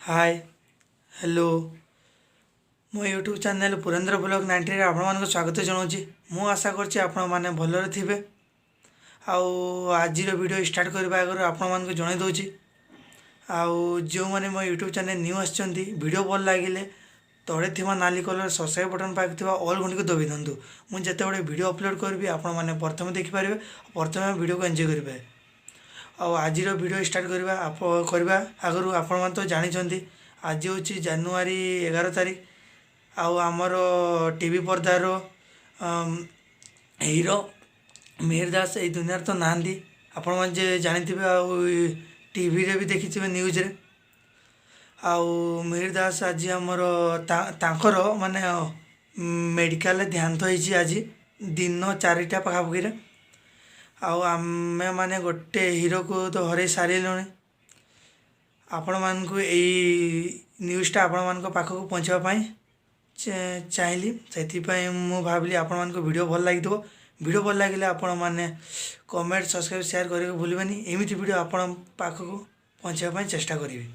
Hi hello मो YouTube channel Purendra blog 90 आपण स्वागत जनाऊँगी। मु आशा करछि आपण माने भलरे थिबे। आउ आज वीडियो स्टार्ट करबा आगर आपण मानक जणाई दउछि। आउ जो माने मो यूट्यूब चैनल न्यू आछंती वीडियो भल लागिले तळे थिबा नाली कलर सब्सक्राइब बटन पाक थिबा ऑल घंटी को दबि दंतु। मु जते बडे वीडियो अपलोड करबी आपण माने प्रथम देखि पारिबे, प्रथम वीडियो को एन्जॉय करिबे। आज वीडियो स्टार्ट करवा आगु आपण मैंने तो जानी आज हूँ जनवरी 11 तारीख। आमर टीवी पर्दार हीरो मिहिर दास ये दुनिया तो नहांती आपण मैंने जानी टीवी रे भी देखी न्यूज रे। मिहिर दास आज आमर तांकर माने मेडिकल ध्यान तो आज दिन 4टा पाखापाखि आमे माने गोटे हीरो को तो हरे सारे आपण मान को यही न्यूज़टा आपण मान को पाखक पहुँचापी चाहिए से मु भाविली आपण मान को वीडियो भल लगी। वीडियो भल लगे आपण मैंने कमेंट सब्सक्राइब शेयर करके भूलबेनी। एमती वीडियो आपण पाखक पहुँचापी चेष्टा करी।